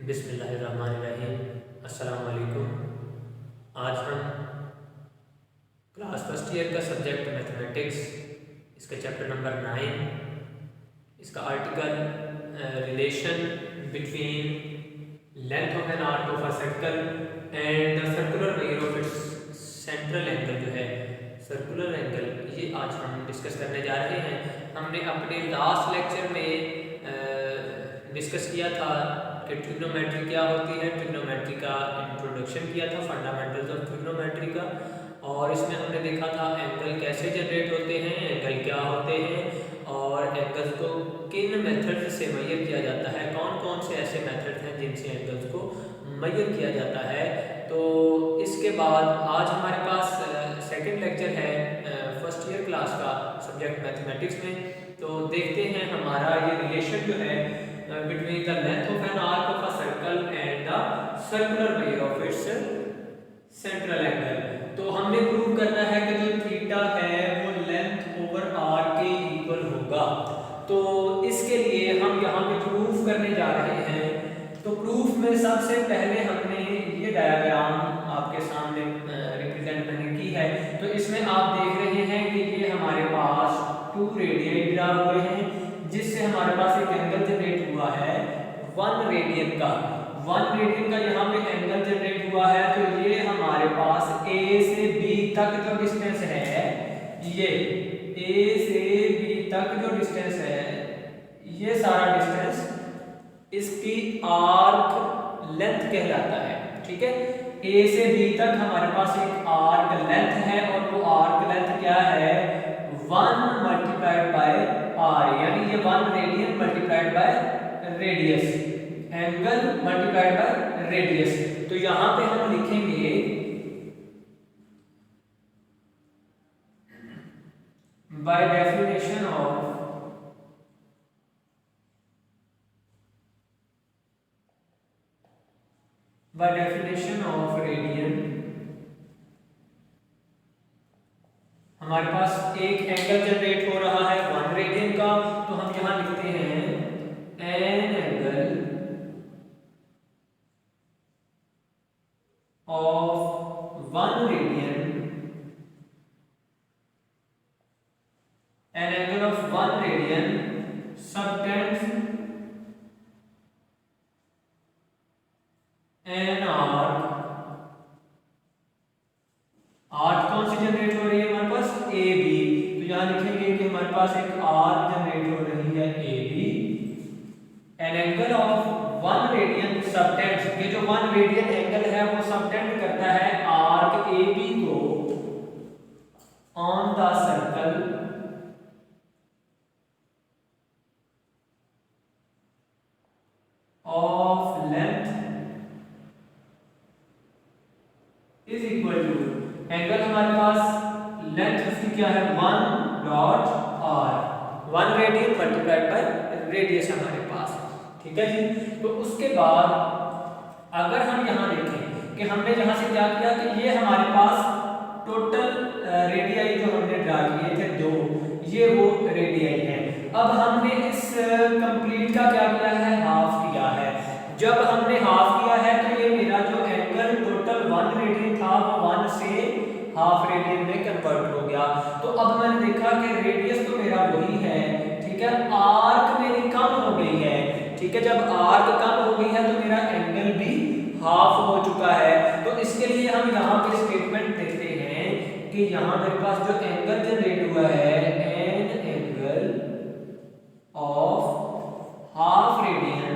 बिस्मिल्लाहिर्रहमानिर्रहीम। अस्सलाम वालेकुम। आज हम क्लास फर्स्ट ईयर का सब्जेक्ट मैथमेटिक्स, इसका चैप्टर नंबर 9, इसका article relation between length of an arc of a circle and the circular measure of its central angle जो है सर्कुलर एंगल, ये आज हम डिस्कस करने जा रहे हैं। हमने अपने लास्ट लेक्चर में डिस्कस किया था कि ट्रिग्नोमेट्री क्या होती है, ट्रिग्नोमेट्री का इंट्रोडक्शन किया था, फंडामेंटल्स ऑफ ट्रिग्नोमेट्री का, और इसमें हमने देखा था एंगल कैसे जनरेट होते हैं, एंगल क्या होते हैं और एंगल्स को किन मेथड से मेजर किया जाता है, कौन कौन से ऐसे मेथड हैं जिनसे एंगल्स को मेजर किया जाता है। तो इसके बाद आज हमारे पास सेकंड लेक्चर है फर्स्ट ईयर क्लास का सब्जेक्ट मैथमेटिक्स में। तो देखते हैं हमारा ये रिलेशन जो है between the length of an arc of a circle and the circular measure of its central angle। तो हमने प्रूव करना है कि जो थीटा है वो लेंथ ओवर आर के इक्वल होगा। तो इसके लिए हम यहाँ पे प्रूफ करने जा रहे हैं। तो प्रूफ में सबसे पहले हमने ये डायग्राम आपके सामने रिप्रेजेंट मैंने की है। तो इसमें आप देख रहे हैं कि ये हमारे पास 2 रेडियन ड्रा हुए हैं, जिससे हमारे पास एक एंगल जनरेट हुआ है 1 रेडियन का। 1 रेडियन का यहाँ पे एंगल जनरेट हुआ है। तो ये हमारे पास A से B तक जो डिस्टेंस है, ये A से B तक जो डिस्टेंस है, ये सारा डिस्टेंस इसकी आर्क लेंथ कहलाता है। ठीक है, A से B तक हमारे पास एक आर्क लेंथ है और वो आर्क लेंथ क्या है 1 मल्टीप्लाइड बाय r, यानी ये 1 radian multiplied by radius, angle multiplied by radius. तो यहां पे हम लिखेंगे बाय डेफिनेशन ऑफ रेडियन, हमारे पास एक एंगल जनरेट हो रहा है 1 रेडियन का। तो हम यहां लिखते हैं N angle of 1 radian, N angle of 1 radian subtends an arc. Arc कौन सी जनरेट हो रही है हमारे पास ए बी। तो यहां लिखेंगे कि हमारे पास एक आर्क जनरेट हो रही है A B, an angle of 1 radian subtends, ये जो 1 रेडियन एंगल है वो सबटेंड करता है आर्क ए बी को on the circle of length is equal to, angle हमारे पास लेंथ इसकी क्या है 1 dot r, 1 radian multiplied by radius हमारे पास। ठीक है जी। तो उसके बाद अगर हम यहां देखें कि हमने यहां से क्या किया कि ये हमारे पास टोटल रेडियाई जो हमने ड्रा किए थे 2, ये वो रेडियाई है। अब हमने इस कंप्लीट का क्या किया है, हाफ किया है। जब हमने हाफ किया है तो ये मेरा जो एंगल टोटल 1 रेडियन था वो 1 से हाफ रेडियन में कन्वर्ट हो गया। तो अब मैंने देखा कि रेडियस तो मेरा वही है, ठीक है, आर्क मेरी कम हो गई है। ठीक है, जब आर्क कम हो गई है तो मेरा एंगल भी हाफ हो चुका है। तो इसके लिए हम यहाँ पे स्टेटमेंट देखते हैं कि यहाँ मेरे पास जो एंगल जनरेट हुआ है N angle of half radian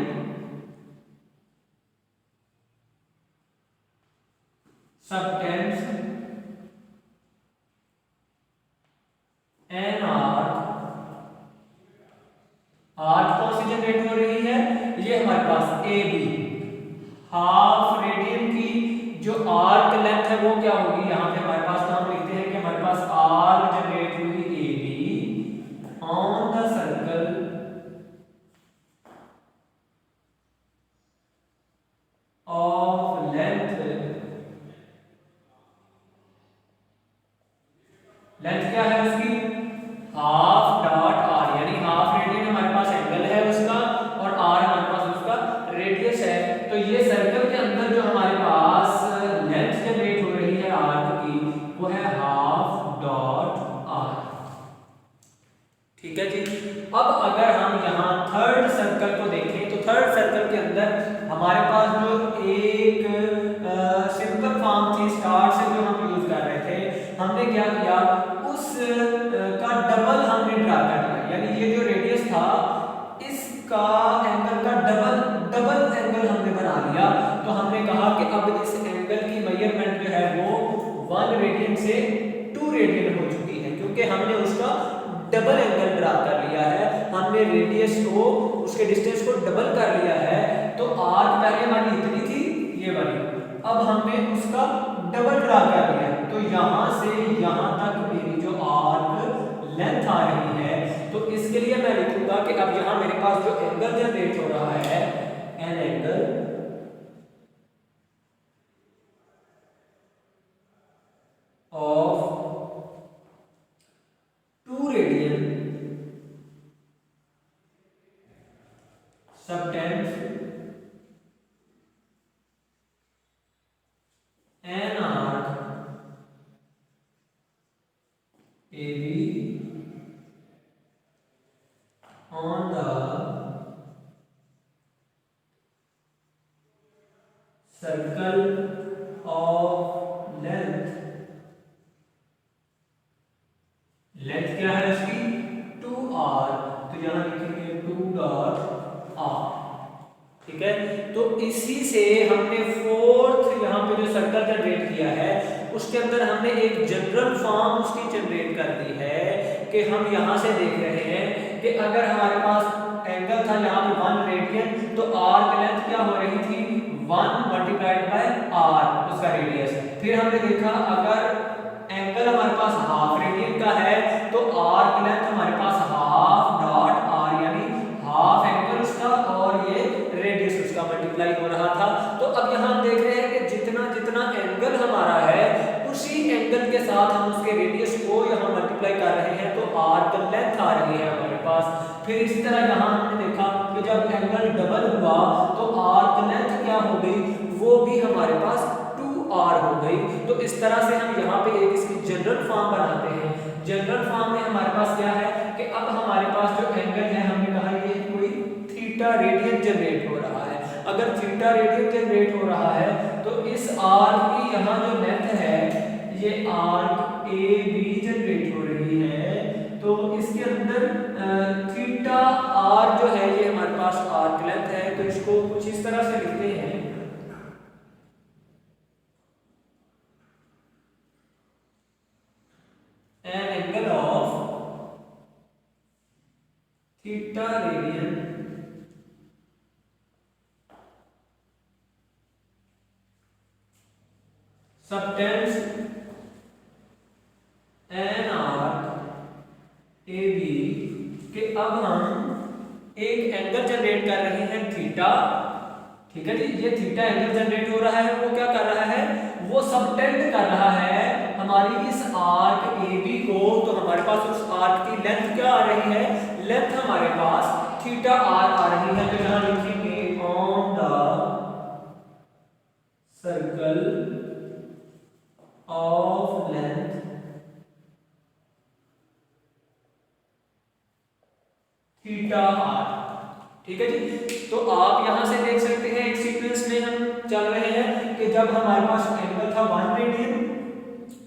subtends an arc. Arc कौन सी जनरेट हो रही है, ये हमारे पास ए बी, हाफ रेडियन की जो आर्क लेंथ है वो क्या होगी यहाँ पे हमारे पास। तो हम लिखते हैं कि हमारे पास आर्क जनरेट हुई A be on the circle of length क्या है उसकी हाफ डॉट r, यानी हाफ रेडियन हमारे पास एंगल है उसका और r हमारे पास उसका रेडियस है। तो ये सर्कल के अंदर जो हमारे पास लेंथ जनरेट हो रही है आर्क की वो है हाफ डॉट आर। ठीक है जी। अब अगर हम यहाँ थर्ड सर्कल को देखें तो थर्ड सर्कल के अंदर हमारे पास जो एक सिंपल फॉर्म थी स्टार्ट से जो हम यूज कर रहे थे, हमने क्या किया उस का डबल हमने ड्रा कर लिया, यानी ये जो रेडियस था इसका एंगल का डबल एंगल हमने बना लिया। तो हमने कहा कि अब इस एंगल की मेजरमेंट जो है वो 1 रेडियन से 2 रेडियन हो चुकी है, क्योंकि हमने उसका डबल एंगल ड्रा कर लिया है, हमने रेडियस को उसके डिस्टेंस को डबल कर लिया है। तो आर्क पहले हमारी इतनी थी ये वाली, अब हमने उसका डबल ड्रा कर लिया। तो यहां से यहां तक मेरी जो आर्क लेंथ आ रही है, तो इसके लिए मैं लिखूंगा कि अब यहां मेरे पास जो एंगल जनरेट हो रहा है N angle of 2 radian subtends an arc AB on the circle of length क्या है उसकी 2r, तो यहां लिखेंगे 2 डॉट r। ठीक है, तो इसी से हमने फोर्थ यहाँ पे जो सर्कल जनरेट किया है उसके अंदर हमने एक जनरल फॉर्म उसकी जनरेट कर दी है कि हम यहाँ से देख रहे हैं कि अगर हमारे पास एंगल था यहाँ पे 1 रेडियन, तो आर्क लेंथ क्या हो रही थी 1 मल्टीप्लाइड बाय r उसका रेडियस। फिर हमने देखा अगर एंगल हमारे पास हाफ रेडियन का है तो आर्क लेंथ हमारे पास हाफ डॉट r, यानी हाफ एंगल उसका और ये रेडियस उसका मल्टीप्लाई हो रहा था। तो अब यहाँ हम देख रहे हैं कि जितना जितना एंगल हमारा है उसी एंगल के साथ हम उसके रेडियस को यहाँ मल्टीप्लाई कर रहे हैं, तो आर्क लेंथ आ रही है हमारे पास। फिर इसी तरह यहाँ हमने देखा कि जब एंगल डबल हुआ तो आर्क लेंथ क्या हो गई, वो भी हमारे पास 2r हो गई। तो इस तरह से हम यहाँ पे एक इसकी जनरल फॉर्म बनाते हैं। जनरल फॉर्म में हमारे पास क्या है कि अब हमारे पास जो एंगल है हमने कहा ये कोई थीटा रेडियन जनरेट हो रहा है। अगर थीटा रेडियन जनरेट हो रहा है तो इस आर्क की यहाँ जो लेंथ है ये आर्क ए बी जनरेट हो रही है, तो इसके अंदर थीटा आर जो है ये हमारे पास आर्क लेंथ है। तो इसको कुछ इस तरह से लिखते हैं an angle of theta radian subtends an arc AB के अब हम एक एंगल जनरेट कर रहे हैं थीटा। ठीक है जी, ये थीटा एंगल जनरेट हो रहा है, वो क्या कर रहा है, वो सबटेंड कर रहा है हमारी इस आर्क AB को। तो हमारे पास उस आर्क की लेंथ क्या आ रही है, लेंथ हमारे पास थीटा r आ रही है। तो यहां लिखेंगे on the circle of length theta r। ठीक है जी, तो आप यहां से देख सकते हैं एक सीक्वेंस में हम चल रहे हैं कि जब हमारे पास एंगल था 1 रेडियन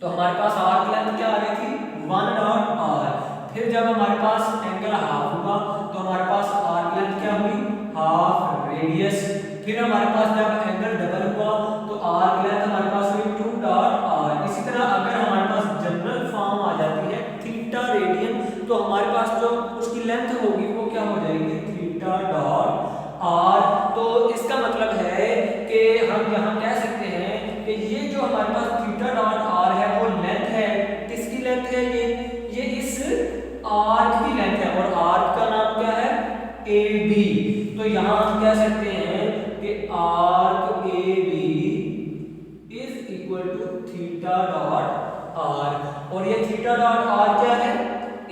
तो हमारे पास आर्क लेंथ क्या आ रही थी 1 डॉट r। फिर जब हमारे पास एंगल हाफ हुआ तो हमारे पास आर्क लेंथ क्या हुई, हाफ रेडियस। फिर हमारे पास जब एंगल डबल हुआ तो आर्क लेंथ हमारे पास हुई 2 डॉट r। इसी तरह अगर हमारे पास जनरल फॉर्म आ जाती है थीटा रेडियन, तो हमारे पास जो उसकी लेंथ होगी वो क्या हो जाएगी, थीटा डॉट r। तो इसका मतलब है कि हम यहाँ कह सकते हैं कि ये जो हमारे पास थीटा डॉट r है वो लेंथ है, किसकी लेंथ है, ये इस आर्क की लेंथ है, और आर्क का नाम क्या है, AB। तो यहाँ हम कह सकते हैं कि arc AB is equal to theta dot r, और ये थीटा डॉट r क्या है,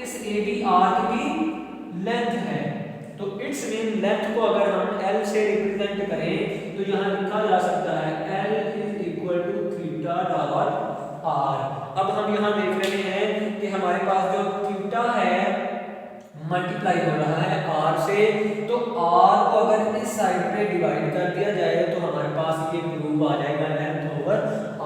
इस AB आर्क की लेंथ है। तो इट्स मीन लेंथ को अगर हम L से रिप्रेजेंट करें तो यहाँ लिखा जा सकता है L is equal to theta dot R. अब हम यहाँ देख रहे हैं कि हमारे पास जो थीटा है मल्टीप्लाई हो रहा है आर से, तो आर को अगर इस साइड पे डिवाइड कर दिया जाए तो हमारे पास ये प्रूव आ जाएगा लेंथ ओवर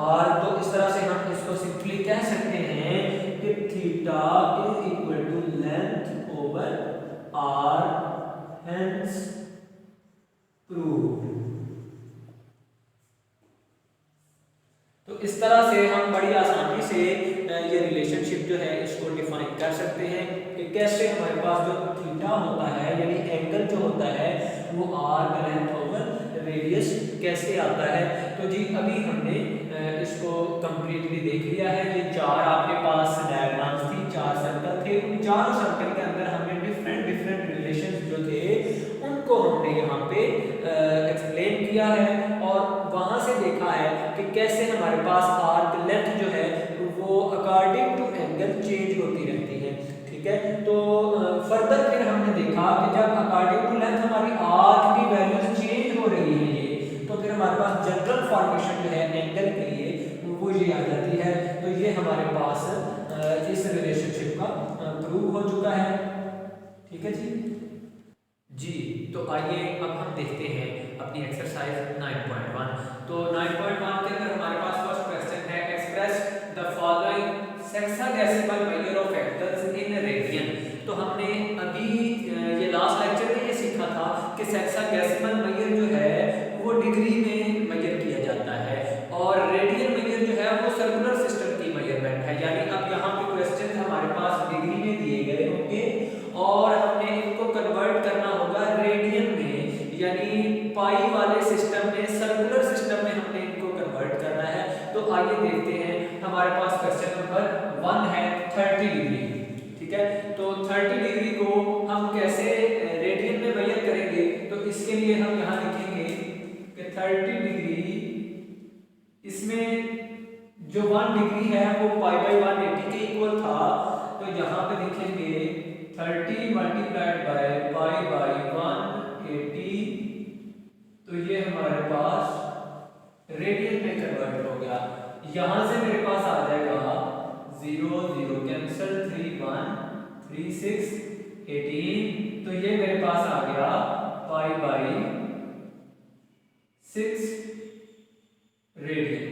आर। तो इस तरह से हम इसको सिंपली कह सकते हैं कि theta is equal to length over R, hence proved. तो इस तरह से हम बड़ी आसानी से ये रिलेशनशिप जो है इसको डिफाइन कर सकते हैं कि कैसे हमारे पास जो थीटा होता है यानी एंगल जो होता है वो आर्क लेंथ ओवर रेडियस कैसे आता है। तो जी अभी हमने इसको कंप्लीटली देख लिया है। ये चार आपके पास डायग्राम्स थी, चार सर्कल थे, उन चारों सर्कल के अंदर हमने डिफरेंट डिफरेंट रिलेशंस जो थे उनको हमने यहाँ पे एक्सप्लेन किया है और वहां से देखा है कि कैसे हमारे पास आर्क लेंथ जो है वो अकॉर्डिंग टू एंगल चेंज होती रहती है। ठीक है, तो फर्दर फिर हमने देखा कि जब अकॉर्डिंग टू लेंथ हमारी आर्क की वैल्यूज चेंज हो रही है ये, तो फिर हमारे पास जनरल फॉर्मेशन जो है एंगल के लिए वो ये आ जाती है। तो ये हमारे पास इस रिलेशनशिप का प्रूव हो चुका है। ठीक है जी, तो आइए अब हम देखते हैं अपनी एक्सरसाइज 9.1। तो 9.1 के अंदर हमारे पास फर्स्ट क्वेश्चन है express the following sexagesimal measure of angles in radian. तो हमने अभी ये लास्ट लेक्चर में ये सीखा था कि सेक्साडेसिमल मेजर जो है वो डिग्री में मेजर किया जाता है और रेडियन मेजर जो है वो सर्कुलर सिस्टम की मेजरमेंट है। यानी अब यहाँ पे क्वेश्चन हमारे पास डिग्री में दिए गए होंगे और हमने इनको कन्वर्ट करना होगा रेडियन में, यानी पाई वाले सिस्टम में, सर्कुलर सिस्टम में हमने इनको कन्वर्ट करना है। तो आइए देखते हैं। हमारे पास क्वेश्चन नंबर 1 है 30 डिग्री। ठीक है, तो 30 डिग्री को हम कैसे रेडियन में मेजर करेंगे। तो इसके लिए हम यहाँ लिखेंगे कि 30 डिग्री, इसमें जो 1 डिग्री है वो पाई बाई 180 के इक्वल था। तो यहाँ पे लिखेंगे 30 मल्टीप्लाइड बाय पाई बाई 180, तो ये हमारे पास रेडियन में कन्वर्ट हो गया। यहां से मेरे पास आ जाएगा 0 0 कैंसिल, 3 1 3 6 18, तो ये मेरे पास आ गया पाई बाई 6 रेडियन।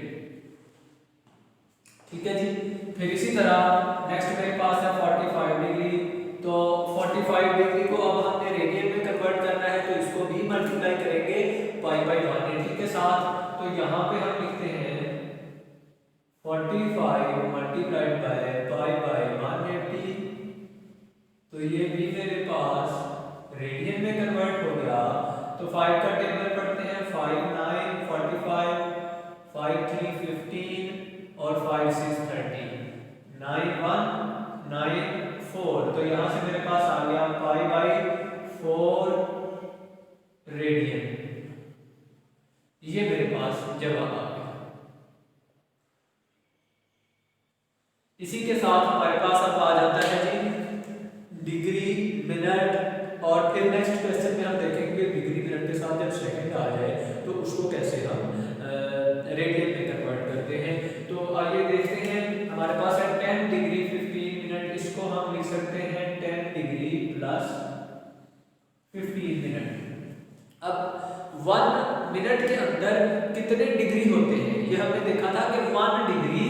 ठीक है जी, फिर इसी तरह नेक्स्ट मेरे पास है 45 डिग्री। तो 45 डिग्री को अब हमने रेडियन में कन्वर्ट करना है, तो इसको भी मल्टीप्लाई करेंगे पाई बाई 180 के साथ। तो यहाँ पे हम लिखते हैं 45 मल्टीप्लाइड बाय पाई बाई 180, तो ये भी मेरे पास रेडियन में कन्वर्ट हो गया। तो 5 का टेबल पढ़ते हैं, 5 9 45, 5 3 15 और 5 6 30, 9 1 9 4, तो यहाँ से मेरे पास आ गया पाई बाई 4 रेडियन। ये मेरे पास जवाब आ गया। इसी के साथ हमारे पास अब आ जाता है जी डिग्री मिनट, और फिर नेक्स्ट क्वेश्चन में हम देखेंगे डिग्री मिनट के साथ जब सेकंड आ जाए तो उसको कैसे हम रेडियन में कन्वर्ट करते हैं। तो आइए देखते हैं। हमारे पास है 10 डिग्री 15 मिनट, इसको हम लिख सकते हैं 10 डिग्री प्लस 15 मिनट। अब 1 मिनट के अंदर कितने डिग्री होते हैं ये हमने देखा था कि 1 degree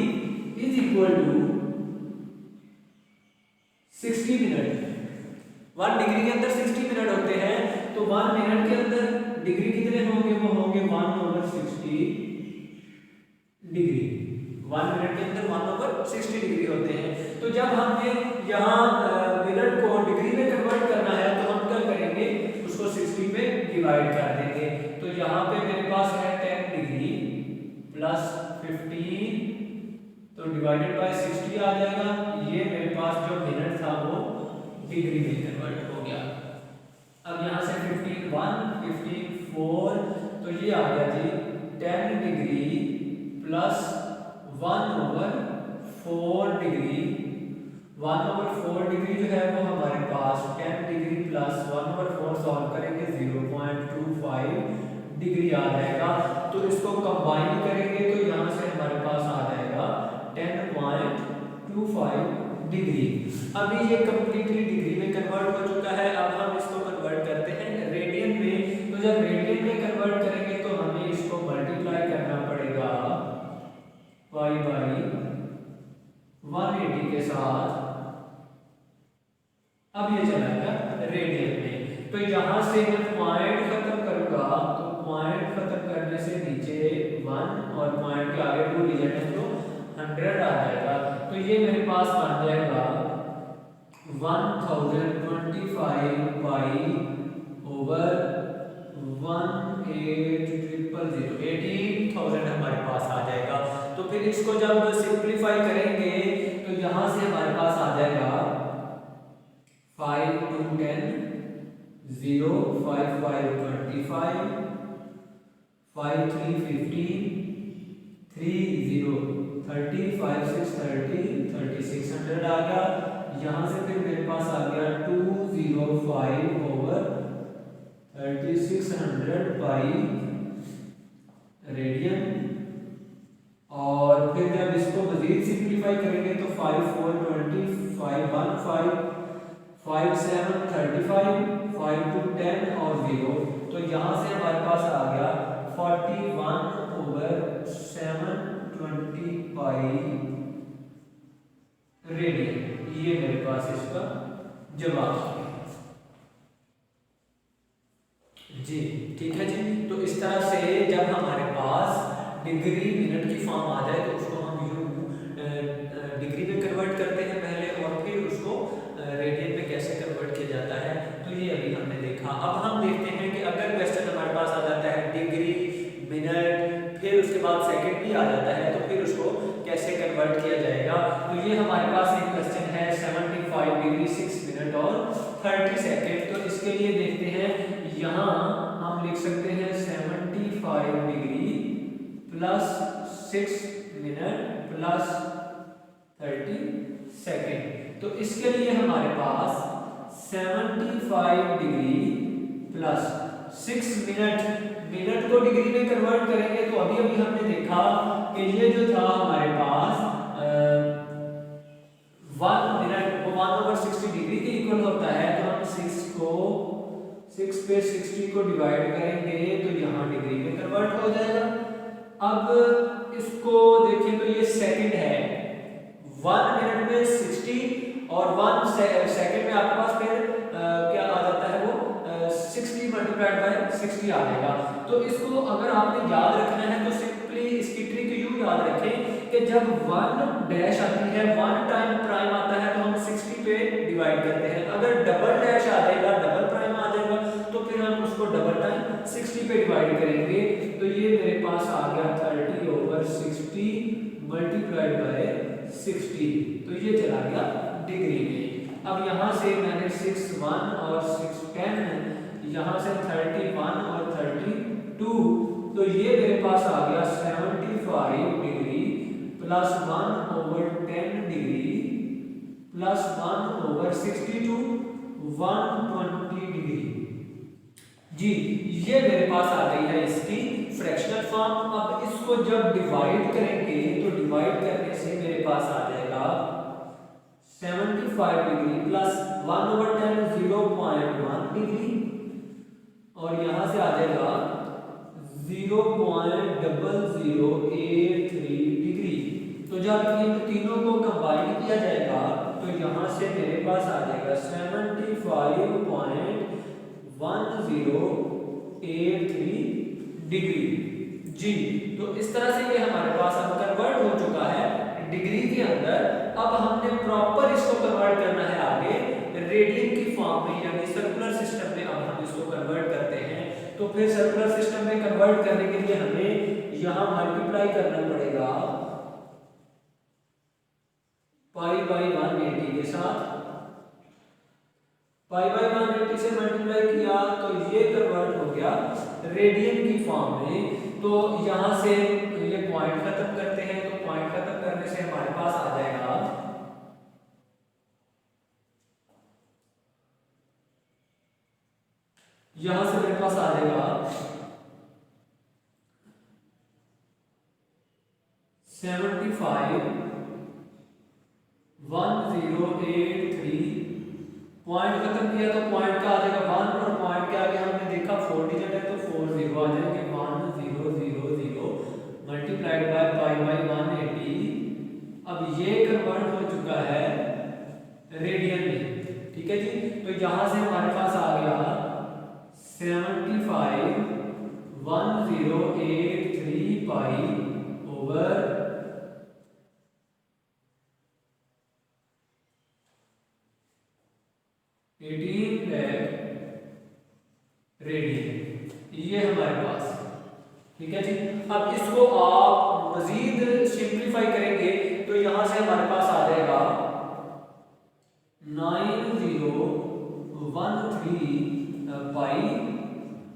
is equal to 60 minute. 1 degree के अंदर 60 मिनट होते हैं, तो 1 मिनट के अंदर डिग्री कितने होंगे, वो होंगे 1/60 डिग्री। 1 मिनट के अंदर 1/60 डिग्री होते हैं। तो जब हमने यहाँ मिनट को डिग्री में कन्वर्ट करना है तो हम क्या करेंगे, उसको 60 में डिवाइड कर देंगे। तो यहाँ पे मेरे पास है 10 डिग्री प्लस 15, तो डिवाइडेड बाय 60 आ जाएगा। ये मेरे पास जो मिनट था वो डिग्री में कन्वर्ट हो गया। अब यहाँ से 15 1 15 4, तो ये आ गया जी 10 डिग्री प्लस 1/4 डिग्री। 1/4 डिग्री जो है वो हमारे पास 10 डिग्री प्लस 1/4 सॉल्व करेंगे 0.25 डिग्री आ जाएगा। तो इसको कंबाइन करेंगे तो यहाँ से हमारे पास आ जाएगा 10.25 डिग्री। अभी ये कंप्लीटली डिग्री में कन्वर्ट हो चुका है। अब हम इसको कन्वर्ट करते हैं रेडियन में। तो जब रेडियन में कन्वर्ट करेंगे तो हमें इसको मल्टीप्लाई करना पड़ेगा पाई बाई 180 के साथ। अब ये चला गया रेडियन में। तो यहाँ से मैं पॉइंट खत्म करूंगा तो पॉइंट खत्म करने से नीचे 1 और पॉइंट के आगे 2 डिजिट है तो 100 आ जाएगा। तो ये मेरे पास बन जाएगा 1025 पाई ओवर 1800 हमारे पास आ जाएगा। तो फिर इसको जब सिंप्लीफाई करेंगे तो यहाँ से हमारे पास आ जाएगा 5 2 10 0 5 5 25 5 3 15 3 0 30 5 6 30 3600 आ गया। यहाँ से फिर मेरे पास आ गया 205 ओवर 3600 पाई रेडियन। और फिर जब इसको मजीद सिंप्लीफाई करेंगे तो 5 4 20 5 1 5 5 7 35 5 2 10 और 0। तो यहाँ से हमारे पास आ गया 41 ओवर 720 पाई रेडियन। ये मेरे पास इसका जवाब है जी। ठीक है जी। तो इस तरह से जब हमारे पास डिग्री मिनट की फॉर्म आ जाए तो उसको हम डिग्री में कन्वर्ट करते हैं पहले और फिर उसको रेडियन में कैसे कन्वर्ट किया जाता है। तो ये अभी हमने देखा। अब हम देखते हैं कि अगर क्वेश्चन हमारे पास आ जाता है डिग्री मिनट फिर उसके बाद सेकंड भी आ जाता है तो फिर उसको कैसे कन्वर्ट किया जाएगा। तो ये हमारे पास एक क्वेश्चन है 75 डिग्री 6 मिनट और 30 सेकंड। तो इसके लिए देखते हैं यहाँ हम लिख सकते हैं 75 degree plus 6 minute plus 30 second. तो इसके लिए हमारे पास 75 डिग्री प्लस 6 मिनट को डिग्री में कन्वर्ट करेंगे तो अभी हमने देखा कि ये जो था हमारे पास 1 मिनट वो 1/60 डिग्री के इक्वल होता है। तो हम 6 पे 60 को डिवाइड करेंगे तो यहाँ डिग्री में कन्वर्ट हो जाएगा। अब इसको देखें तो ये सेकंड है। 1 मिनट में 60 और 1 सेकंड में आपके पास फिर क्या आ जाता है वो 60 मल्टीप्लाइड बाय 60 आ जाएगा। तो इसको अगर आपने याद रखना है तो सिंपली इसकी ट्रिक यूं याद रखें कि जब 1 डैश आती है 1 टाइम प्राइम आता है तो हम 60 पे डिवाइड करते हैं। अगर डबल डैश आ जाएगा डबल प्राइम आ जाएगा तो फिर हम उसको डबल टाइम 60 पे डिवाइड करेंगे। तो ये मेरे पास आ गया 30 ओवर 60 मल्टीप्लाइड बाय 60। तो ये चला गया डिग्री में। अब यहाँ से मैंने 6 1 और 6 10 यहाँ से 31 और 32। तो ये मेरे पास आ गया 75 degree plus 1 over 10 degree plus 1 over 62 120 degree जी। ये मेरे पास आ गई है इसकी फ्रैक्शनल फॉर्म। अब इसको जब डिवाइड करेंगे तो डिवाइड करने से मेरे पास आ जाएगा 75 डिग्री प्लस 1/10 0.1 डिग्री और यहाँ से आ जाएगा 0.0083 डिग्री। तो जब इन तीनों को कंबाइन किया जाएगा तो यहाँ से मेरे पास आ जाएगा 75.1083 डिग्री जी। तो इस तरह से ये हमारे पास अब कन्वर्ट हो चुका है डिग्री के अंदर। अब हमने प्रॉपर इसको कन्वर्ट करना है आगे रेडियन की फॉर्म में यानी सर्कुलर सिस्टम में। अब हम इसको कन्वर्ट करते हैं तो फिर सर्कुलर सिस्टम में कन्वर्ट करने के लिए हमें यहाँ मल्टीप्लाई करना पड़ेगा पाई बाई 180 के साथ। पाई बाई 180 से मल्टीप्लाई किया तो ये कन्वर्ट हो गया रेडियन की फॉर्म में। तो यहाँ से ये पॉइंट खत्म करते हैं। तो पॉइंट खत्म करने से हमारे पास आ जाएगा यहाँ से मेरे पास आ जाएगा 75 1083 पॉइंट खत्म किया तो पॉइंट का आ जाएगा 1 और पॉइंट के आगे हमने देखा 4 डिजिट है तो 4 जीरो आ जाएंगे 1000 मल्टीप्लाइड बाय पाई बाय 180। अब ये कन्वर्ट हो चुका है रेडियन में, ठीक है जी। तो यहां से हमारे पास आ गया 75 1083 पाई ओवर 18 lakh रेडियन, ये हमारे पास, ठीक है जी। अब इसको आप मजीद सिंप्लीफाई करेंगे तो यहां से हमारे पास आ जाएगा 9013 पाई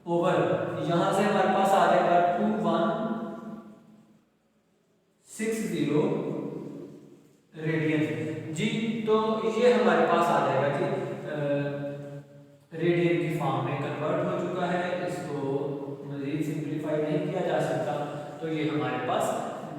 ओवर, यहां से हमारे पास आ जाएगा 2160 रेडियन जी। तो ये हमारे पास आ जाएगा जी रेडियन की फॉर्म में कन्वर्ट हो चुका है, इसको मजीद सिंप्लीफाई नहीं किया जा सकता, तो ये हमारे पास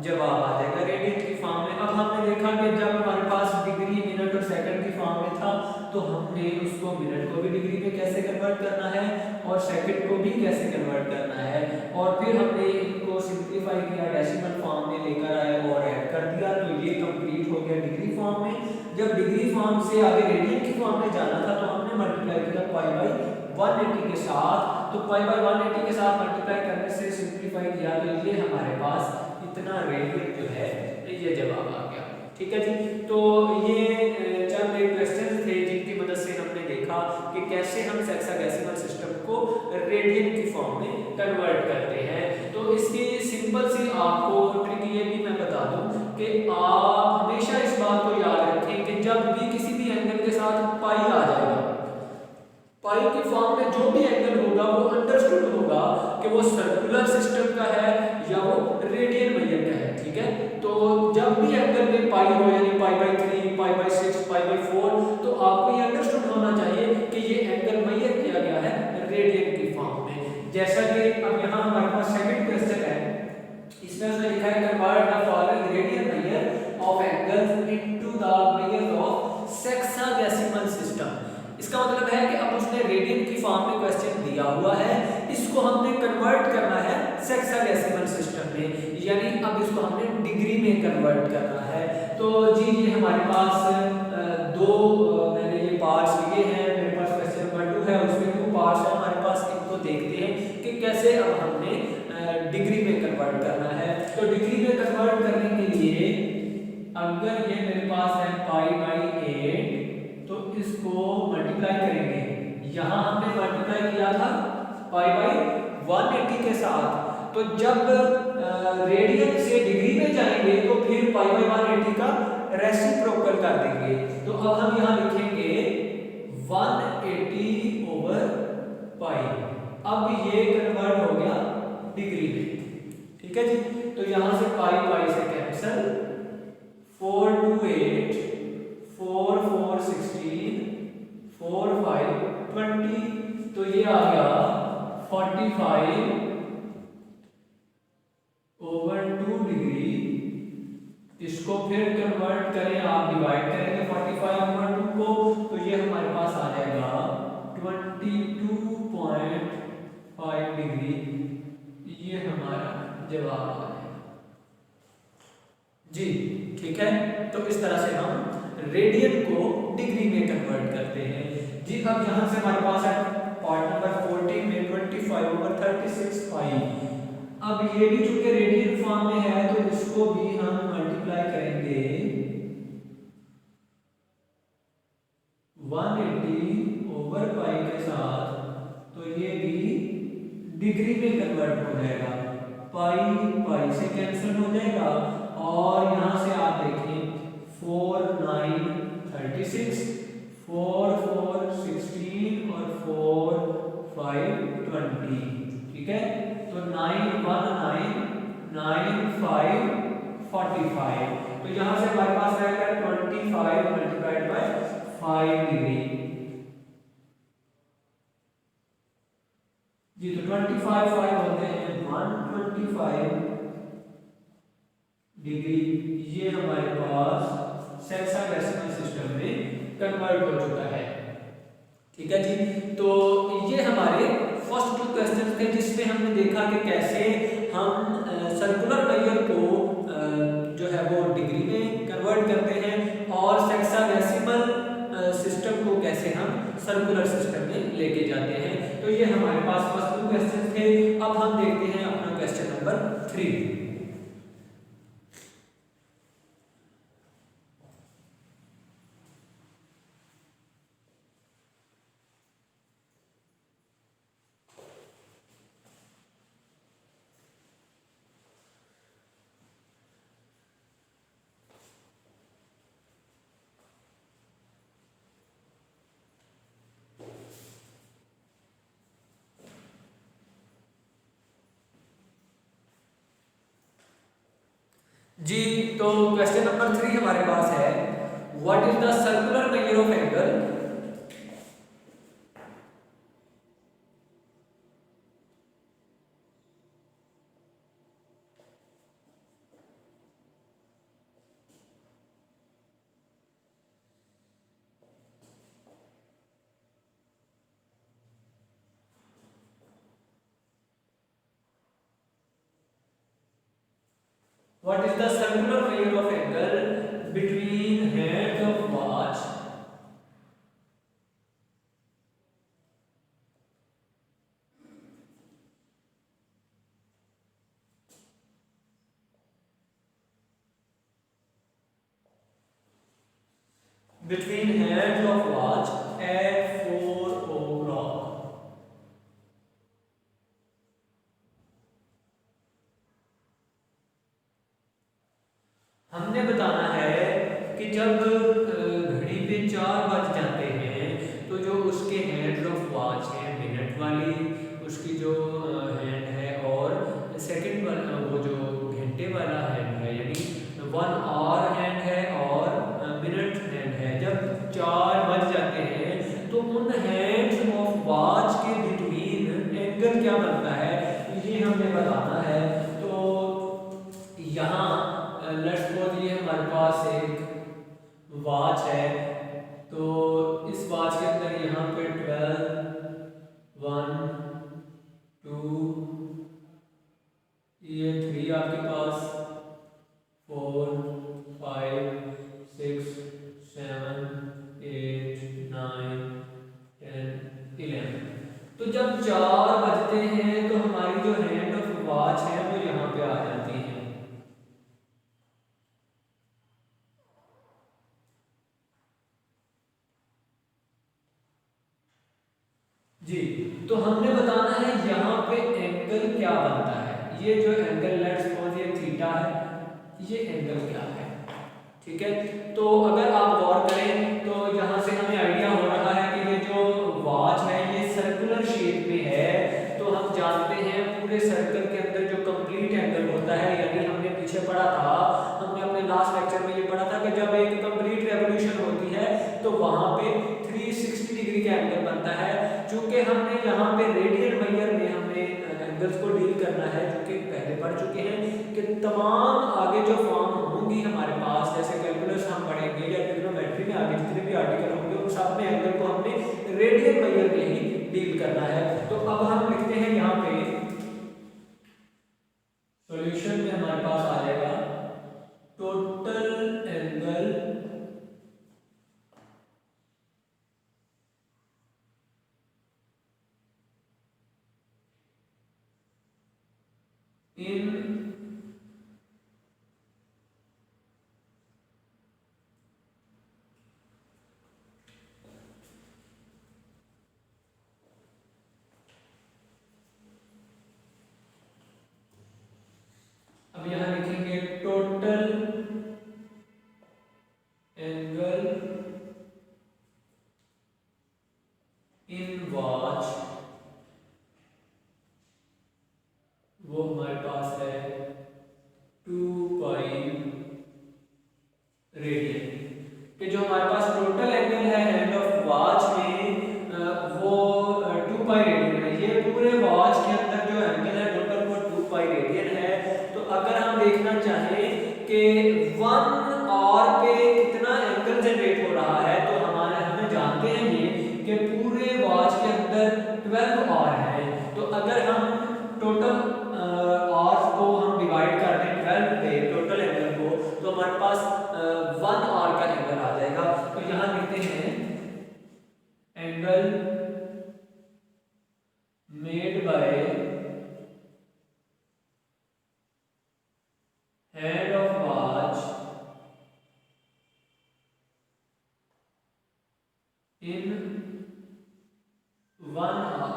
जवाब आ जाएगा रेडियन की फॉर्म में। अब हमने देखा कि जब हमारे पास डिग्री मिनट और सेकंड की फॉर्म में था तो हमने उसको मिनट को भी डिग्री में कैसे कन्वर्ट करना है और सेकंड को भी कैसे कन्वर्ट करना है, और फिर हमने इनको सिंप्लीफाई किया, डेसिमल फॉर्म में लेकर आए और ऐड कर दिया, तो ये कंप्लीट हो गया डिग्री फॉर्म में। जब डिग्री फॉर्म से आगे रेडियन की फॉर्म में जाना था तो हमने मल्टीप्लाई किया पाई बाय 180 के साथ, तो पाई बाय 180 के साथ मल्टीप्लाई करने से सिंप्लीफाई किया तो ये हमारे पास इतना रेडियन जो है ये जवाब आ गया, ठीक है जी। तो ये चंद क्वेश्चन थे जिनकी मदद से हमने देखा कि कैसे हम हेक्साडेसिमल सिस्टम को रेडियन की फॉर्म में कन्वर्ट करते हैं। तो इसकी सिंपल सी आपको ट्रिक ये भी मैं बता दूं कि आप हमेशा इस बात को याद रखें कि जब भी किसी भी एंगल के साथ पाई आ जाएगा, पाई की फॉर्म में जो भी एंगल होगा वो अंडरस्टूड होगा कि वो सर्कुलर सिस्टम का है या वो रेडियन मैयर का है, ठीक है। तो जब भी एंगल में पाई हो यानी pi by 3, pi by 6, pi by 4, तो आपको ये अंडरस्टूड होना चाहिए कि ये एंगल मैयर किया गया है रेडियन की फॉर्म में। जैसा कि अब यहाँ हमारे पास सेकंड क्वेश्चन है, इसमें उसने लिखा है convert the following radian measure of angles into the measure of hexadecimal system. इसका मतलब है कि अब उसने रेडियन की फॉर्म में क्वेश्चन दिया हुआ है, इसको हमने कन्वर्ट करना है हेक्साडेसिमल सिस्टम में, यानी अब इसको हमने डिग्री में कन्वर्ट करना है। तो जी ये हमारे पास दो मैंने ये पार्ट्स लिए हैं, मेरे पास क्वेश्चन नंबर 2 है उसमें 2 पार्ट्स हैं हमारे पास, इनको देखते हैं कि कैसे अब हमने डिग्री में कन्वर्ट करना है। तो डिग्री में कन्वर्ट करने के लिए अगर ये मेरे पास है पाई बाय 8 तो इसको मल्टीप्लाई करेंगे, यहां हमने मल्टीप्लाई किया था पाई बाय 180 के साथ, तो जब रेडियन से डिग्री में जाएंगे तो फिर पाई बाय 180 का रेसिप्रोकल कर देंगे। तो अब हम यहां लिखेंगे 180 ओवर पाई, अब ये कन्वर्ट हो गया डिग्री में, ठीक है जी। तो यहां से पाई पाई से कैंसिल, 4 2 8 4 4 16 4 5 20, तो ये आ गया 45 ओवर 2 डिग्री। इसको फिर कन्वर्ट करें, आप डिवाइड करेंगे 45 ओवर 2 को, तो ये हमारे पास आ जाएगा 22.5 डिग्री, ये हमारा जवाब आ जाएगा जी, ठीक है। तो इस तरह से हम रेडियन को डिग्री में कन्वर्ट करते हैं जी। अब यहां से हमारे पास है पार्ट नंबर 14 में 25 ओवर 36 पाई। अब ये भी चूंकि रेडियन फॉर्म में है तो इसको भी हम मल्टीप्लाई करेंगे 180 ओवर पाई के साथ, तो ये भी डिग्री में कन्वर्ट हो जाएगा, पाई पाई से कैंसिल हो जाएगा, और यहां से आप देखें 4 9 36 4 4 16 और 4 5 20, ठीक है। तो 9 1 9 9 5 45, तो यहां से हमारे पास रहेगा 25 मल्टीप्लाइड बाय 5 डिग्री जी। तो 25 5 होते हैं 125 डिग्री ये हमारे पास सेक्साडेसिमल सिस्टम में कन्वर्ट हो चुका है। ठीक है जी, तो ये हमारे फर्स्ट 2 क्वेश्चन थे जिसमें हमने देखा कि कैसे हम सर्कुलर मेजर को जो है वो डिग्री में कन्वर्ट करते हैं और सेक्साडेसिमल सिस्टम को कैसे हम सर्कुलर सिस्टम में लेके जाते हैं। तो ये हमारे पास फर्स्ट 2 क्वेश्चन थे। अब हम देखते हैं अपना क्वेश्चन नंबर 3। जी, तो क्वेश्चन नंबर 3 हमारे पास है, what is the circular measure of angle What is the circular measure of angle between hands of watch between hands of watch at 4 o'clock? हमने बताना है कि जब घड़ी पे 4 बज जाते हैं तो जो उसके हैंड ऑफ वॉच है मिनट वाली, उसकी जो हैंड है और सेकंड वाला वो जो घंटे वाला हैंड है यानी 1 आवर हैंड है और मिनट हैंड है, जब 4 बज जाते हैं तो उन हैंड्स ऑफ वॉच के बिटवीन एंगल क्या बनता है ये हमने बताना है। तो यहाँ लेट्स सपोज ये हमारे पास एक वॉच है, तो इस वॉच के अंदर यहाँ पे 12 1 2 ये 3 आपके पास 4 5 6 7 8 9 10 11। तो जब 4 बजते हैं तो हमारी जो हैंड ऑफ वॉच है वो यहाँ पे आ जाती है। जी, तो हमने बताना है यहाँ पे एंगल क्या बनता है। ये जो एंगल लेट्स सपोज ये थीटा है, ये एंगल क्या है। ठीक है, तो अगर आप गौर करें तो यहाँ से हमें आइडिया हो रहा है कि ये जो वॉच है ये सर्कुलर शेप में है। तो हम जानते हैं पूरे सर्कल के अंदर जो कंप्लीट एंगल होता है, यानी हमने पीछे पढ़ा था, हमने अपने लास्ट लेक्चर में ये पढ़ा था कि जब एक कंप्लीट रेवोल्यूशन होती है तो वहां पे 360 डिग्री का एंगल बनता है। चूंकि हमने यहाँ पे रेडियल मेजर में हमने एंगल्स को डील करना है, जो कि पहले पढ़ चुके हैं कि तमाम आगे जो फॉर्म होंगी हमारे पास, जैसे कैलकुलस हम पढ़ेंगे या ट्रिग्नोमेट्री में आगे जितने भी आर्टिकल होंगे उन सब में एंगल को हमने रेडियल मेजर में ही डील करना है। तो अब हम लिखते हैं यहाँ पे सॉल्यूशन में हमारे पास आ जाएगा टोटल एंगल इन अब यहां लिखेंगे टोटल एंगल इन वॉच, वो हमारे पास है 2 पाई रेडियन। कि जो हमारे पास टोटल एंगल है हैंड ऑफ वॉच में वो 2 पाई रेडियन है। ये पूरे वॉच के अंदर जो एंगल है टोटल वो 2 पाई रेडियन है। तो अगर हम देखना चाहें कि कि 1 आवर पे कितना एंगल जनरेट हो रहा है, तो हमें जानते हैं ये कि पूरे वॉच के अंदर 12 आवर है। तो अगर हम टोटल आवर्स को हम डिवाइड कर दें 12 पे टोटल एंगल को, तो हमारे पास 1 आवर का एंगल आ जाएगा। तो यहाँ लिखते हैं angle made by head of watch in 1 hour.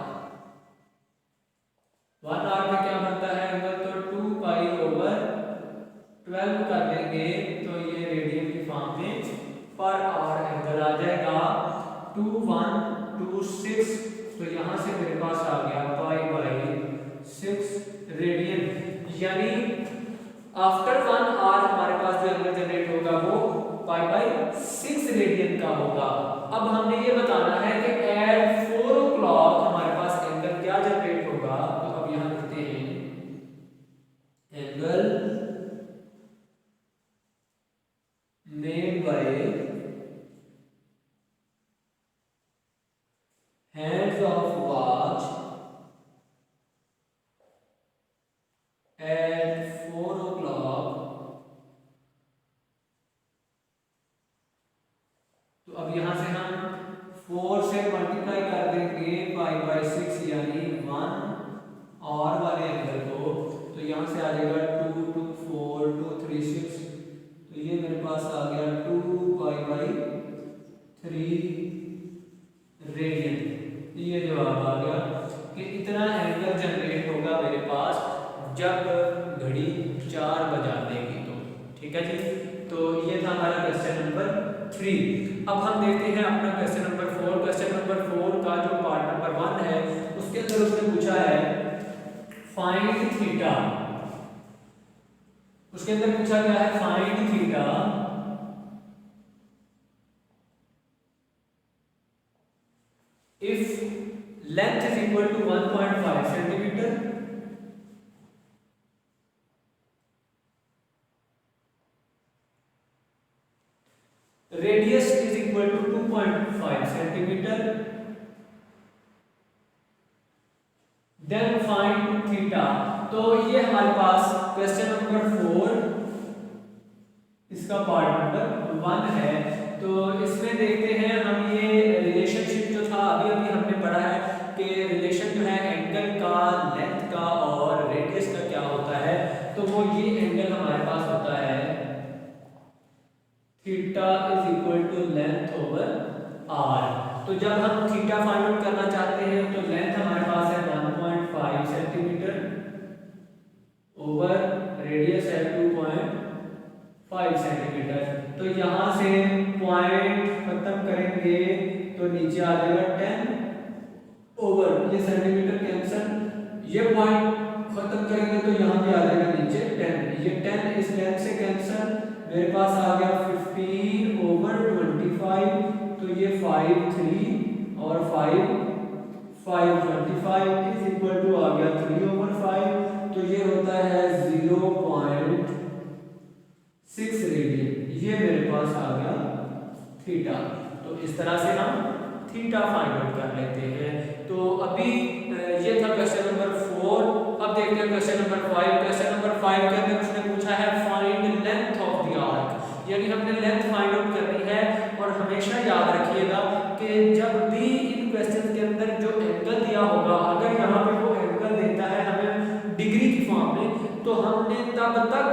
1 hour में क्या बनता है एंगल, तो 2 पाई ओवर 12 कर देंगे तो ये रेडियन की फॉर्म में पर आवर एंगल आ जाएगा 2126। तो यहाँ से मेरे पास आ गया पाई बाई 6 रेडियन, यानी आफ्टर 1 आवर हमारे पास जो एंगल जनरेट होगा वो पाई बाई 6 रेडियन का होगा। अब हमने ये बताना है कि एट 4 o'clock हमारे पास एंगल क्या जनरेट होगा। तो अब यहाँ लिखते हैं angle made bye hands of watch at 4 o'clock। तो अब यहां से हम 4 से मल्टीप्लाई कर देंगे पाई बाई 6 यानी 1 और वाले एंगल को। तो यहां से आ जाएगा 2 2 4 2 3 6। तो ये मेरे पास आ गया 2 पाई बाई 3 रेडियन। ये जवाब आ गया कि इतना एंगल जनरेट होगा मेरे पास जब घड़ी 4 बजा देगी। तो ठीक है जी, तो ये था हमारा क्वेश्चन नंबर 3। अब हम देखते हैं अपना क्वेश्चन नंबर 4। क्वेश्चन नंबर 4 का जो पार्ट नंबर 1 है उसके अंदर उसने पूछा है फाइंड थीटा। उसके अंदर पूछा गया है find theta if length is equal to 1.5 centimeter, radius is equal to 2.5 centimeter, then find theta। तो ये हमारे पास क्वेश्चन नंबर 4 इसका पार्ट नंबर 1 है। तो इसमें देखते हैं हम ये रिलेशनशिप जो था अभी हमने पढ़ा है कि रिलेशन जो है एंगल का, लेंथ का और रेडियस का क्या होता है। तो वो ये एंगल हमारे पास होता है theta is equal to length over R. तो जब हम थीटा फाइंड आउट करना चाहते हैं तो लेंथ हमारे पास है 1.5 सेंटीमीटर ओवर रेडियस है 2.5 सेंटीमीटर। तो यहाँ से पॉइंट खत्म करेंगे तो नीचे आ जाएगा 10 ओवर ये सेंटीमीटर कैंसल, ये पॉइंट खत्म करेंगे तो यहाँ पे आ जाएगा नीचे 10। ये 10 इस लेंथ से कैंसल, मेरे पास आ गया 15 ओवर 25। तो ये 5 3 और 5 5 25 इज इक्वल टू आ गया 3 ओवर 5। तो ये होता है 0.6 रेडियन। ये मेरे पास आ गया थीटा। तो इस तरह से हम थीटा फाइंड आउट कर लेते हैं। तो अभी ये था क्वेश्चन नंबर 4। अब देखते हैं क्वेश्चन नंबर 5। क्वेश्चन नंबर 5 के अंदर उसने पूछा है find length of the arc, यानी हमने लेंथ फाइंड आउट करनी है। और हमेशा याद रखिएगा कि जब भी इन क्वेश्चन के अंदर जो एंगल दिया होगा, अगर यहाँ पे वो एंगल देता है हमें डिग्री की फॉर्म में, तो हमने तब तक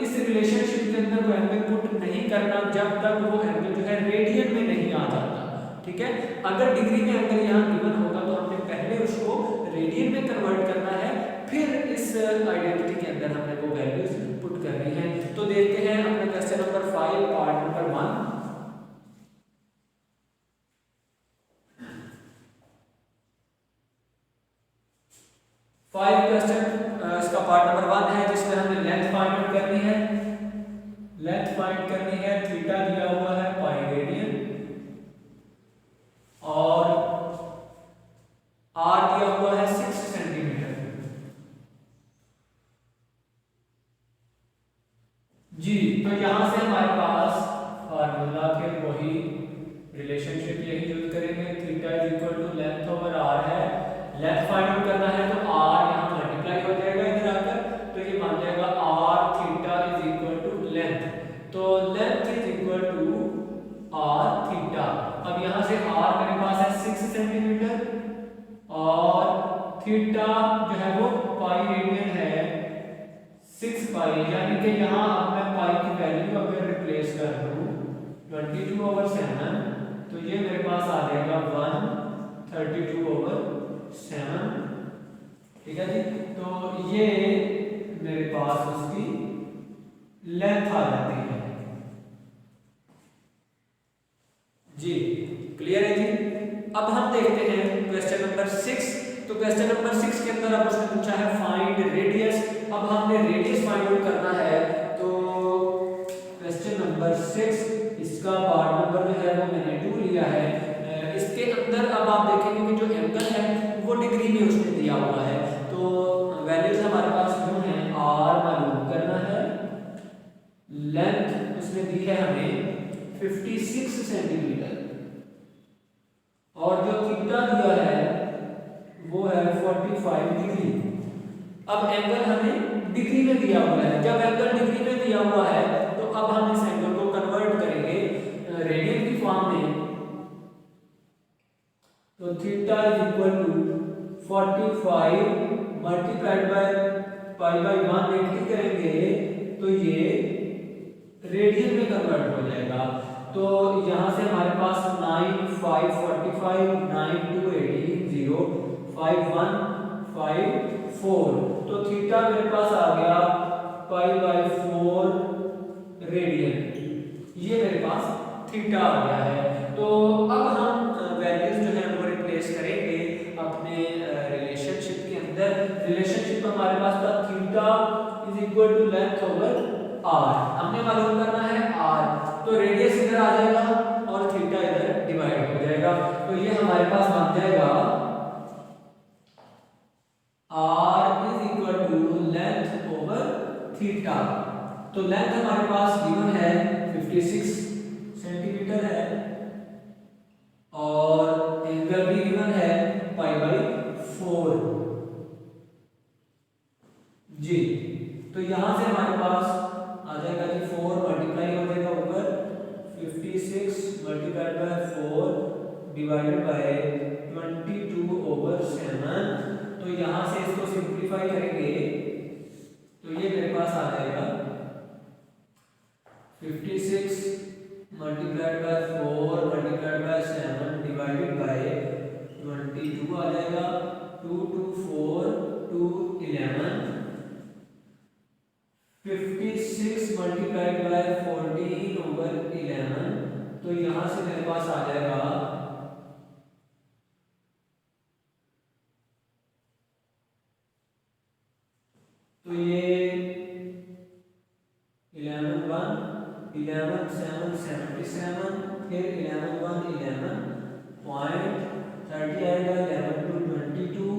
इस रिलेशनशिप के अंदर वो एंगल पुट नहीं करना जब तक वो एंगल जो है रेडियन में नहीं आ जाता। ठीक है, अगर डिग्री में एंगल यहाँ गिवन होगा तो हमने पहले उसको रेडियन में कन्वर्ट करना है, फिर इस आइडेंटिटी के अंदर हमने वो वैल्यूज पुट करनी है। तो देखते हैं अपना question number 5 part number 1। Question इसका पार्ट नंबर 1 है जिसमें हमें लेंथ फाइंड आउट करनी है। लेंथ फाइंड करनी है, थीटा दिया हुआ है पाई रेडियन और आर दिया हुआ है 6 सेंटीमीटर। जी, तो यहाँ से हमारे पास फार्मूला के वही रिलेशनशिप यही यूज करेंगे, theta is equal to length over R है। लेंथ फाइंड आउट करना है तो आर यहाँ मल्टीप्लाई हो जाएगा इधर आकर, तो ये बन जाएगा r theta is equal to length. तो length is equal to r theta. अब यहाँ से आर मेरे पास है 6 सेंटीमीटर और थीटा जो है वो पाई रेडियन है 6 पाई, यानी कि यहाँ अब मैं पाई की वैल्यू अगर रिप्लेस कर दूं 22/7, तो ये मेरे पास आ जाएगा 132/7। ठीक है जी, तो ये मेरे पास उसकी लेंथ आ जाती है। जी क्लियर है जी। अब हम देखते हैं क्वेश्चन नंबर 6। तो क्वेश्चन नंबर 6 के अंदर अब उसने पूछा है फाइंड रेडियस। अब हमने रेडियस फाइंड आउट करना है, तो क्वेश्चन नंबर 6 इसका पार्ट नंबर जो है वो मैंने 2 लिया है। इसके अंदर अब आप देखेंगे कि जो एंगल है वो डिग्री में उसने दिया हुआ है। तो वैल्यूज हमारे पास जो है आर मालूम करना है, लेंथ उसने दी है हमें 56 सेंटीमीटर और जो थीटा दिया है वो है 45 डिग्री। अब एंगल हमें डिग्री में दिया हुआ है, जब एंगल डिग्री में दिया हुआ है तो अब हम इस एंगल को कन्वर्ट करेंगे रेडियन की फॉर्म में। तो theta is equal to 45 multiplied by pi by 180 करेंगे तो ये रेडियन में कन्वर्ट हो जाएगा। तो यहाँ से हमारे पास 9 5 45 9 2 18 0 5 1 5 4, तो थीटा मेरे पास आ गया पाई बाय 4 रेडियन, ये मेरे पास थीटा आ गया है। तो अब हम वैल्यूज जो है वो रिप्लेस करेंगे अपने रिलेशनशिप के अंदर। रिलेशनशिप हमारे पास था theta is equal to length over R, हमने मालूम करना है आर, तो रेडियस इधर आ जाएगा और थीटा इधर डिवाइड हो जाएगा। तो ये हमारे पास बन जाएगा R is equal to length over theta. तो लेंथ हमारे पास गिवन है 56 सेंटीमीटर है और एंगल भी गिवन है पाई बाय 4। जी, तो यहां से हमारे पास आ जाएगा जी 4 मल्टीप्लाई हो जाएगा ऊपर 56 मल्टीप्लाइड बाय 4 डिवाइडेड बाय 22/7। तो यहां से इसको सिंपलीफाई करेंगे तो ये मेरे पास आ जाएगा 56 multiplied by 4 multiplied by 7 divided by 22 आ जाएगा। 2 2 4 2 11 56 मल्टीप्लाइड बाय 14/11, तो यहां से मेरे पास आ जाएगा तो ये 11 1 11 7 77, फिर 11 1 11 पॉइंट 30 आएगा, 11 2 22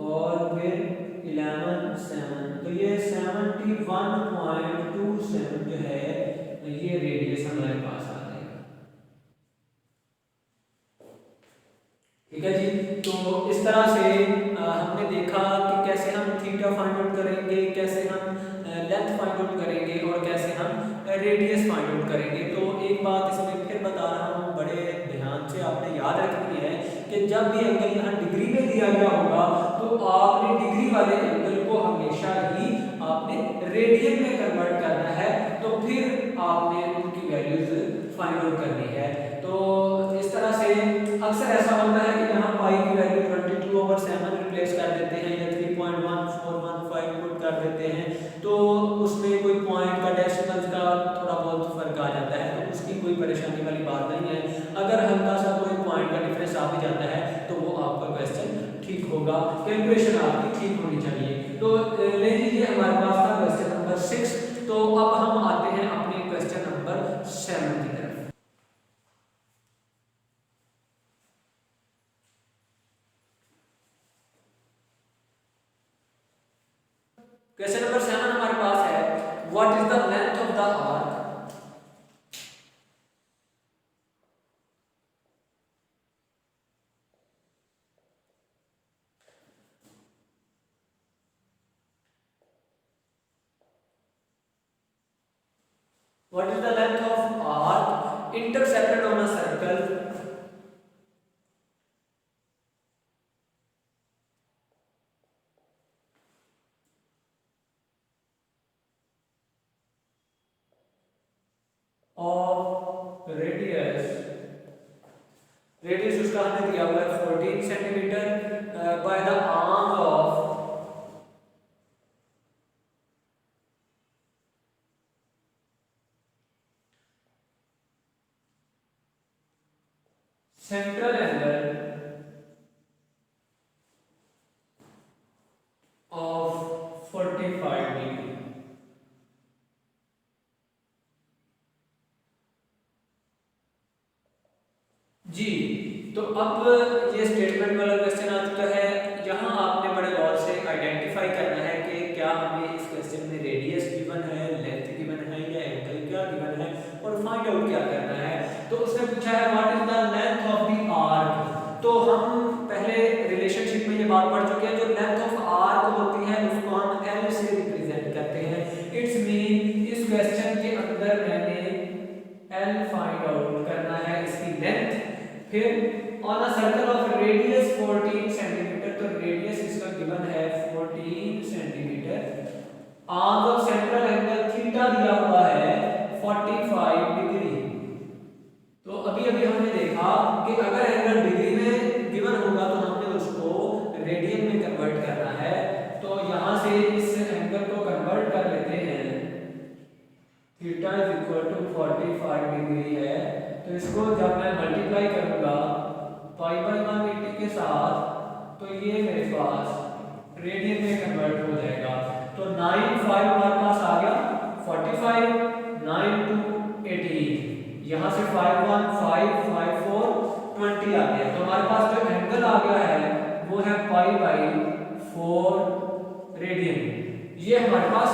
और फिर 11 7, तो ये 71.27 जो है ये रेडियस हमारे पास आ जाएगा। ठीक है जी, तो इस तरह से हमने देखा कि कैसे हम थीटा फाइंड आउट करेंगे, कैसे हम लेंथ फाइंड आउट करेंगे और कैसे हम रेडियस फाइंड आउट करेंगे। तो एक बात इसमें फिर बता रहा हूँ, बड़े ध्यान से आपने याद रखनी है कि जब भी एंगल यहाँ डिग्री में दिया गया होगा तो आपने डिग्री वाले एंगल को हमेशा ही आपने रेडियन में कन्वर्ट करना है, तो फिर आपने उनकी वैल्यूज फाइंड आउट करनी है। तो इस तरह से अक्सर ऐसा होता है कि यहाँ पाई की वैल्यू 22/7 रिप्लेस कर देते हैं या 3.1415 पुट कर देते हैं, तो उसमें कोई पॉइंट का डेसिमल्स का थोड़ा बहुत फर्क आ जाता है, तो उसकी कोई परेशानी वाली बात नहीं है। अगर हल्का सा कोई पॉइंट का डिफरेंस आ भी जाता है तो वो आपका क्वेश्चन ठीक होगा, कैलकुलेशन आपकी ठीक होनी चाहिए। तो ले लीजिए हमारे पास था क्वेश्चन नंबर 6। तो अब हम आते हैं अपने क्वेश्चन नंबर 7 की तरफ। क्वेश्चन नंबर 7 हमारे पास है what is the length of the What is the length of arc intercepted on a circle? Of radius उसका हमें दिया हुआ है 14 centimetre by the arm of central angle of 45 degree. जी, तो अब ये स्टेटमेंट वाला क्वेश्चन आ चुका है। यहाँ आपने बड़े गौर से आइडेंटिफाई करना है कि क्या हमें इस क्वेश्चन में रेडियस गिवन है, लेंथ गिवन है या एंगल क्या गिवन है और फाइंड आउट क्या करना है। तो उसने पूछा है what is the length of the arc. तो हम पहले रिलेशनशिप में ये बात पढ़ चुके हैं, जो लेंथ ऑफ आर्क होती है उसको हम L से रिप्रेजेंट करते हैं। इट्स मीन इस क्वेश्चन के अंदर मैंने L फाइंड आउट करना है, इसकी लेंथ। फिर on a circle of radius 14 centimetre, तो रेडियस इसका गिवन है 14 centimetre. Arc of central angle theta दिया हुआ है 45 डिग्री। तो अभी हमने देखा कि अगर एंगल डिग्री में गिवन होगा तो हमने उसको रेडियन में कन्वर्ट करना है। तो यहाँ से इस एंगल को कन्वर्ट कर लेते हैं। Theta is equal to 45 degree है, तो इसको जब मैं मल्टीप्लाई करूंगा पाई बाई 180 के साथ, तो ये मेरे पास रेडियन में कन्वर्ट हो जाएगा। तो 95 हमारे पास आ गया 45, 9 2 18, यहाँ से 5 1 5 5 4 20 आ गया। तो हमारे पास जो एंगल आ गया है वो है पाई बाई 4 रेडियन। ये हमारे पास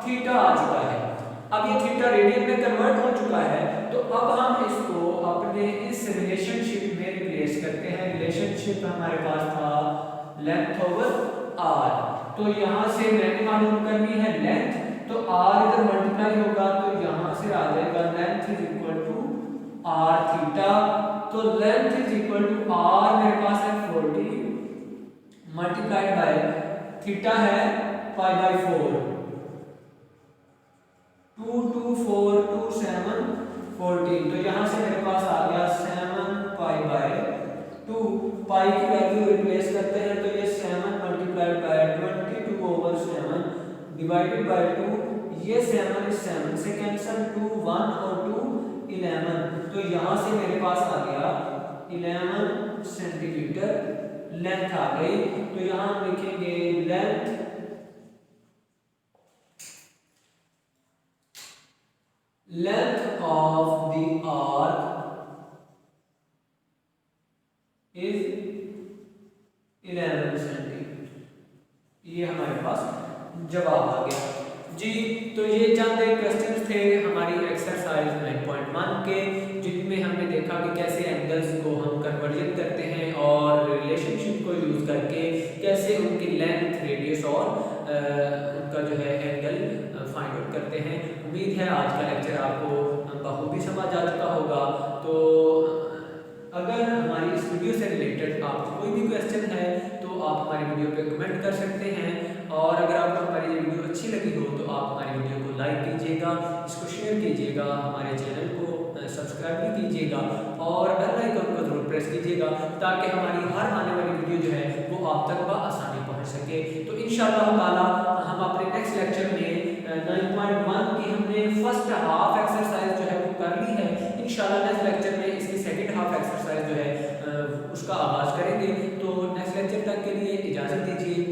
थीटा आ चुका है। अब ये थीटा रेडियन में कन्वर्ट हो चुका है, तो अब हम इसको अपने इस रिलेशनशिप में रिप्लेस करते हैं। रिलेशनशिप हमारे पास था लेंथ ओवर आर, तो यहाँ से मैंने मालूम करनी है लेंथ, तो आर इधर मल्टीप्लाई होगा तो यहाँ से आ जाएगा length is equal to r theta. तो length is equal to r मेरे पास है 40 मल्टीप्लाइड बाय थीटा है पाई बाई 4, 2 2 4 2 7 14। तो यहाँ से मेरे पास आ गया 7 पाई बाय 2। पाई की वैल्यू रिप्लेस करते हैं तो ये 7 multiplied by 22 over 7 divided by 2। ये 7 इस 7 से कैंसिल, 2 1 और 2 11। तो यहाँ से मेरे पास आ गया 11 सेंटीमीटर लेंथ आ गई। तो यहाँ हम लिखेंगे length of the arc is 11 centimetre. ये हमारे पास जवाब आ गया जी। तो ये चंद क्वेश्चंस थे हमारी एक्सरसाइज 9.1 के, जिनमें हमने देखा कि कैसे एंगल्स को हम कन्वर्जन करते हैं और रिलेशनशिप को यूज करके कैसे उनकी लेंथ, रेडियस और उनका जो है एंगल फाइंड आउट करते हैं। उम्मीद है आज का लेक्चर आपको बखूबी समझ आ चुका होगा। तो अगर हमारी इस वीडियो से रिलेटेड आपको कोई भी क्वेश्चन है तो आप हमारी वीडियो पे कमेंट कर सकते हैं, और अगर आपको हमारी ये वीडियो अच्छी लगी हो तो आप हमारी वीडियो को लाइक कीजिएगा, इसको शेयर कीजिएगा, हमारे चैनल को सब्सक्राइब भी कीजिएगा और बेल आइकन को जरूर प्रेस कीजिएगा ताकि हमारी हर आने वाली वीडियो जो है वो आप तक बआसानी पहुँच सके। तो इंशाअल्लाह ताला हम अपने नेक्स्ट लेक्चर में 9.1 की हमने फर्स्ट हाफ एक्सरसाइज जो है वो कर ली है। इंशाअल्लाह नेक्स्ट लेक्चर में इसकी सेकंड हाफ एक्सरसाइज जो है उसका आगाज करेंगे। तो नेक्स्ट लेक्चर तक के लिए इजाज़त दीजिए।